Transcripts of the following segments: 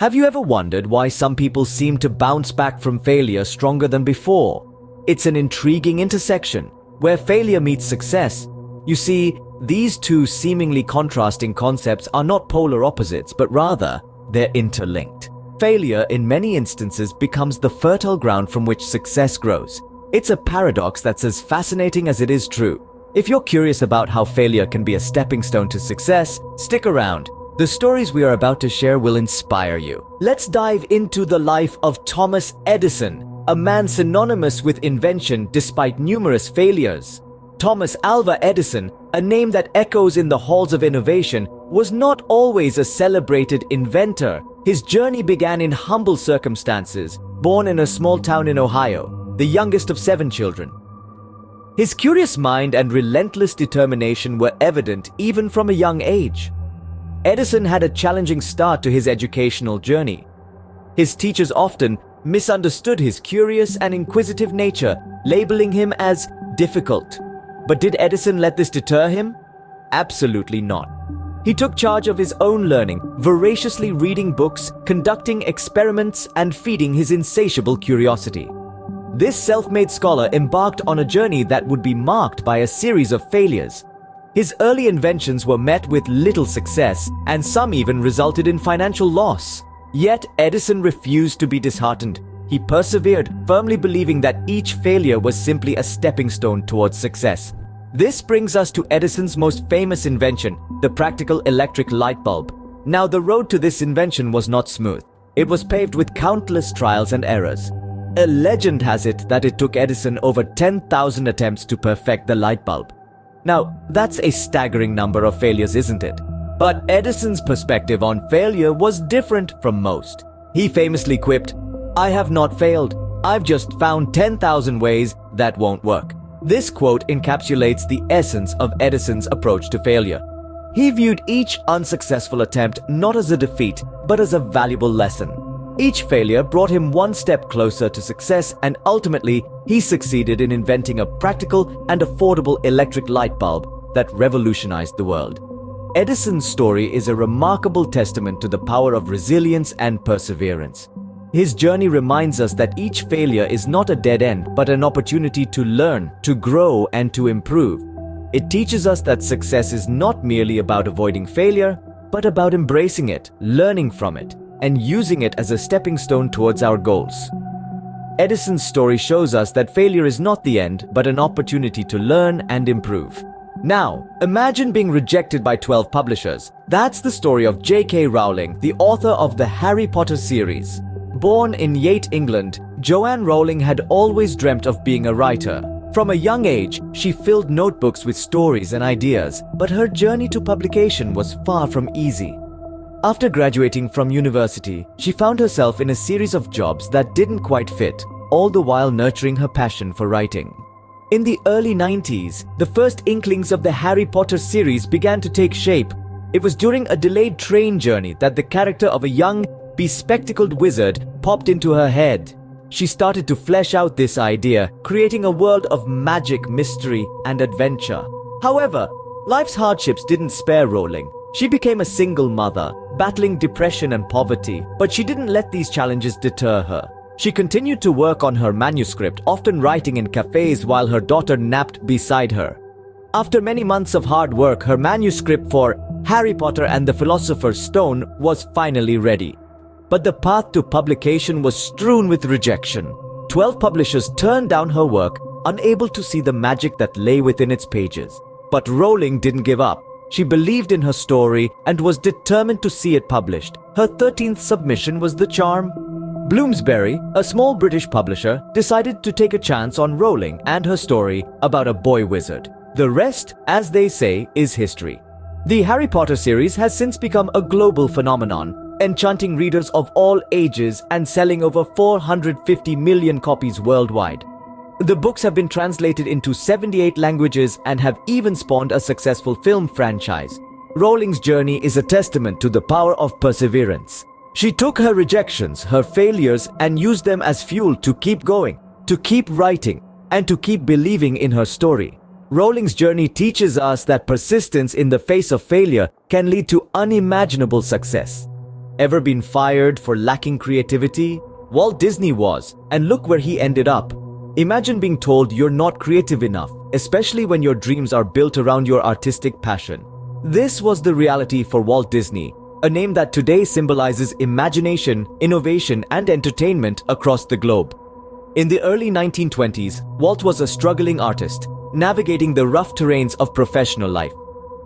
Have you ever wondered why some people seem to bounce back from failure stronger than before? It's an intriguing intersection where failure meets success. You see, these two seemingly contrasting concepts are not polar opposites, but rather they're interlinked. Failure, in many instances, becomes the fertile ground from which success grows. It's a paradox that's as fascinating as it is true. If you're curious about how failure can be a stepping stone to success, stick around. The stories we are about to share will inspire you. Let's dive into the life of Thomas Edison, a man synonymous with invention despite numerous failures. Thomas Alva Edison, a name that echoes in the halls of innovation, was not always a celebrated inventor. His journey began in humble circumstances, born in a small town in Ohio, the youngest of 7 children. His curious mind and relentless determination were evident even from a young age. Edison had a challenging start to his educational journey. His teachers often misunderstood his curious and inquisitive nature, labeling him as difficult. But did Edison let this deter him? Absolutely not. He took charge of his own learning, voraciously reading books, conducting experiments, and feeding his insatiable curiosity. This self-made scholar embarked on a journey that would be marked by a series of failures. His early inventions were met with little success, and some even resulted in financial loss. Yet Edison refused to be disheartened. He persevered, firmly believing that each failure was simply a stepping stone towards success. This brings us to Edison's most famous invention, the practical electric light bulb. Now, the road to this invention was not smooth. It was paved with countless trials and errors. A legend has it that it took Edison over 10,000 attempts to perfect the light bulb. Now, that's a staggering number of failures, isn't it? But Edison's perspective on failure was different from most. He famously quipped, "I have not failed. I've just found 10,000 ways that won't work." This quote encapsulates the essence of Edison's approach to failure. He viewed each unsuccessful attempt not as a defeat, but as a valuable lesson. Each failure brought him one step closer to success, and ultimately, he succeeded in inventing a practical and affordable electric light bulb that revolutionized the world. Edison's story is a remarkable testament to the power of resilience and perseverance. His journey reminds us that each failure is not a dead end, but an opportunity to learn, to grow, and to improve. It teaches us that success is not merely about avoiding failure, but about embracing it, learning from it, and using it as a stepping stone towards our goals. Edison's story shows us that failure is not the end, but an opportunity to learn and improve. Now, imagine being rejected by 12 publishers. That's the story of J.K. Rowling, the author of the Harry Potter series. Born in Yate, England, Joanne Rowling had always dreamt of being a writer. From a young age, she filled notebooks with stories and ideas, but her journey to publication was far from easy. After graduating from university, she found herself in a series of jobs that didn't quite fit, all the while nurturing her passion for writing. In the early 90s, the first inklings of the Harry Potter series began to take shape. It was during a delayed train journey that the character of a young, bespectacled wizard popped into her head. She started to flesh out this idea, creating a world of magic, mystery, and adventure. However, life's hardships didn't spare Rowling. She became a single mother, battling depression and poverty, but she didn't let these challenges deter her. She continued to work on her manuscript, often writing in cafes while her daughter napped beside her. After many months of hard work, her manuscript for Harry Potter and the Philosopher's Stone was finally ready. But the path to publication was strewn with rejection. 12 publishers turned down her work, unable to see the magic that lay within its pages. But Rowling didn't give up. She believed in her story and was determined to see it published. Her 13th submission was the charm. Bloomsbury, a small British publisher, decided to take a chance on Rowling and her story about a boy wizard. The rest, as they say, is history. The Harry Potter series has since become a global phenomenon, enchanting readers of all ages and selling over 450 million copies worldwide. The books have been translated into 78 languages and have even spawned a successful film franchise. Rowling's journey is a testament to the power of perseverance. She took her rejections, her failures, and used them as fuel to keep going, to keep writing, and to keep believing in her story. Rowling's journey teaches us that persistence in the face of failure can lead to unimaginable success. Ever been fired for lacking creativity? Walt Disney was, and look where he ended up. Imagine being told you're not creative enough, especially when your dreams are built around your artistic passion. This was the reality for Walt Disney, a name that today symbolizes imagination, innovation, and entertainment across the globe. In the early 1920s, Walt was a struggling artist, navigating the rough terrains of professional life.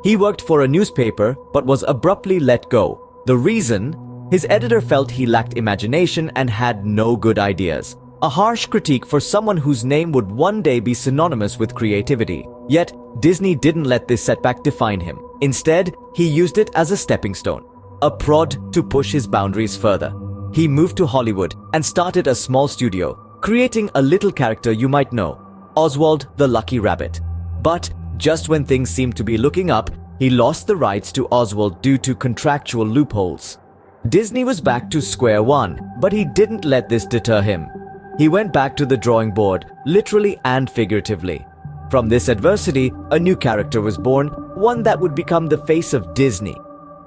He worked for a newspaper but was abruptly let go. The reason? His editor felt he lacked imagination and had no good ideas. A harsh critique for someone whose name would one day be synonymous with creativity. Yet, Disney didn't let this setback define him. Instead, he used it as a stepping stone, a prod to push his boundaries further. He moved to Hollywood and started a small studio, creating a little character you might know, Oswald the Lucky Rabbit. But just when things seemed to be looking up, he lost the rights to Oswald due to contractual loopholes. Disney was back to square one, but he didn't let this deter him. He went back to the drawing board, literally and figuratively. From this adversity, a new character was born, one that would become the face of Disney,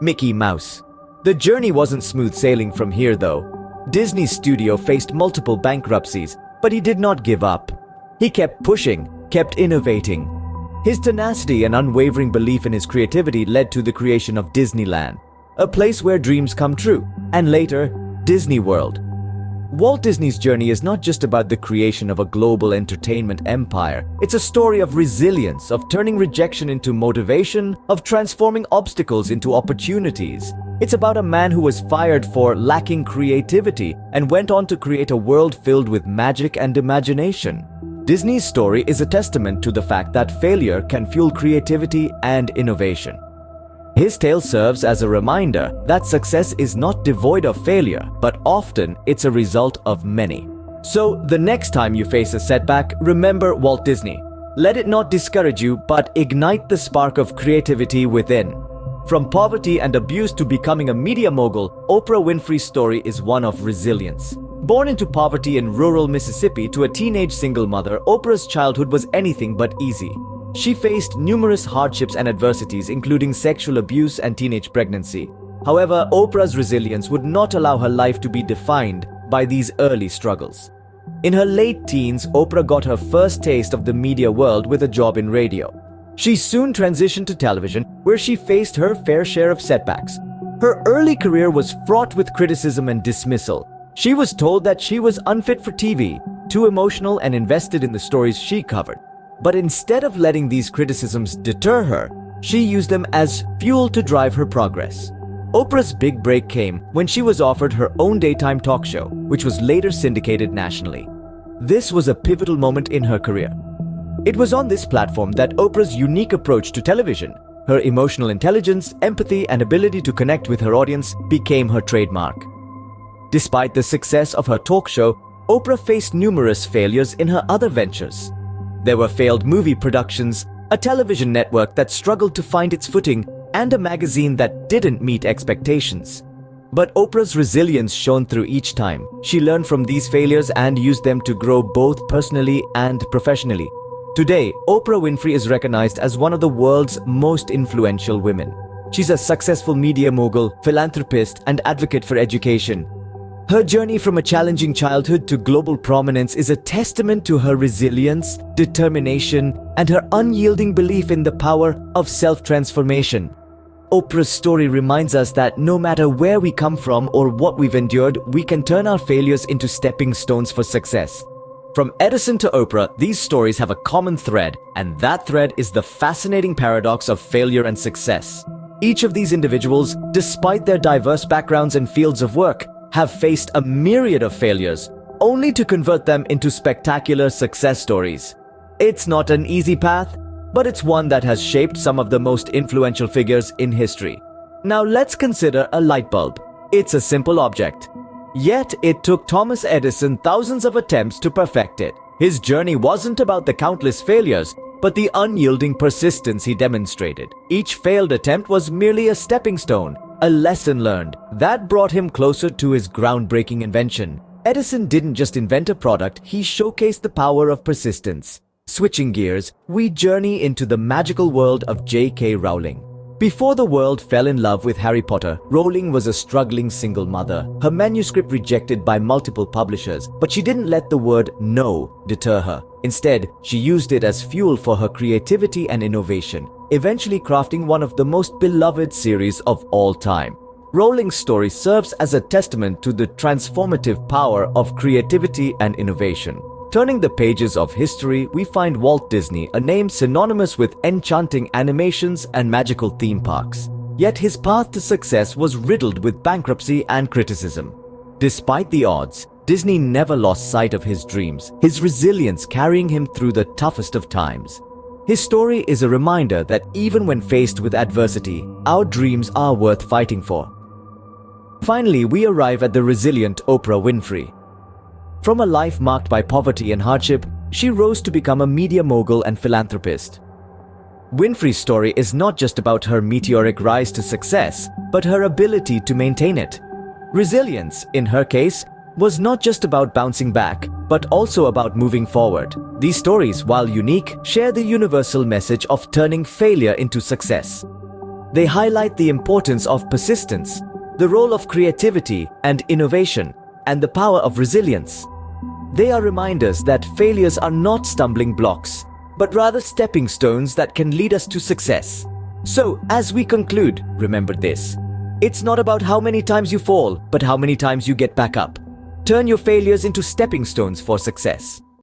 Mickey Mouse. The journey wasn't smooth sailing from here though. Disney's studio faced multiple bankruptcies, but he did not give up. He kept pushing, kept innovating. His tenacity and unwavering belief in his creativity led to the creation of Disneyland, a place where dreams come true, and later, Disney World. Walt Disney's journey is not just about the creation of a global entertainment empire. It's a story of resilience, of turning rejection into motivation, of transforming obstacles into opportunities. It's about a man who was fired for lacking creativity and went on to create a world filled with magic and imagination. Disney's story is a testament to the fact that failure can fuel creativity and innovation. His tale serves as a reminder that success is not devoid of failure, but often it's a result of many. So, the next time you face a setback, remember Walt Disney. Let it not discourage you, but ignite the spark of creativity within. From poverty and abuse to becoming a media mogul, Oprah Winfrey's story is one of resilience. Born into poverty in rural Mississippi to a teenage single mother, Oprah's childhood was anything but easy. She faced numerous hardships and adversities, including sexual abuse and teenage pregnancy. However, Oprah's resilience would not allow her life to be defined by these early struggles. In her late teens, Oprah got her first taste of the media world with a job in radio. She soon transitioned to television, where she faced her fair share of setbacks. Her early career was fraught with criticism and dismissal. She was told that she was unfit for TV, too emotional and invested in the stories she covered. But instead of letting these criticisms deter her, she used them as fuel to drive her progress. Oprah's big break came when she was offered her own daytime talk show, which was later syndicated nationally. This was a pivotal moment in her career. It was on this platform that Oprah's unique approach to television, her emotional intelligence, empathy, and ability to connect with her audience became her trademark. Despite the success of her talk show, Oprah faced numerous failures in her other ventures. There were failed movie productions, a television network that struggled to find its footing, and a magazine that didn't meet expectations. But Oprah's resilience shone through each time. She learned from these failures and used them to grow both personally and professionally. Today, Oprah Winfrey is recognized as one of the world's most influential women. She's a successful media mogul, philanthropist, and advocate for education. Her journey from a challenging childhood to global prominence is a testament to her resilience, determination, and her unyielding belief in the power of self-transformation. Oprah's story reminds us that no matter where we come from or what we've endured, we can turn our failures into stepping stones for success. From Edison to Oprah, these stories have a common thread, and that thread is the fascinating paradox of failure and success. Each of these individuals, despite their diverse backgrounds and fields of work, have faced a myriad of failures, only to convert them into spectacular success stories. It's not an easy path, but it's one that has shaped some of the most influential figures in history. Now let's consider a light bulb. It's a simple object. Yet it took Thomas Edison thousands of attempts to perfect it. His journey wasn't about the countless failures, but the unyielding persistence he demonstrated. Each failed attempt was merely a stepping stone, a lesson learned that brought him closer to his groundbreaking invention. Edison didn't just invent a product, he showcased the power of persistence. Switching gears, we journey into the magical world of J.K. Rowling. Before the world fell in love with Harry Potter, Rowling was a struggling single mother, her manuscript rejected by multiple publishers, but she didn't let the word no deter her. Instead, she used it as fuel for her creativity and innovation, eventually crafting one of the most beloved series of all time. Rowling's story serves as a testament to the transformative power of creativity and innovation. Turning the pages of history, we find Walt Disney, a name synonymous with enchanting animations and magical theme parks. Yet his path to success was riddled with bankruptcy and criticism. Despite the odds, Disney never lost sight of his dreams, his resilience carrying him through the toughest of times. His story is a reminder that even when faced with adversity, our dreams are worth fighting for. Finally, we arrive at the resilient Oprah Winfrey. From a life marked by poverty and hardship, she rose to become a media mogul and philanthropist. Winfrey's story is not just about her meteoric rise to success, but her ability to maintain it. Resilience, in her case, was not just about bouncing back, but also about moving forward. These stories, while unique, share the universal message of turning failure into success. They highlight the importance of persistence, the role of creativity and innovation, and the power of resilience. They are reminders that failures are not stumbling blocks, but rather stepping stones that can lead us to success. So, as we conclude, remember this. It's not about how many times you fall, but how many times you get back up. Turn your failures into stepping stones for success.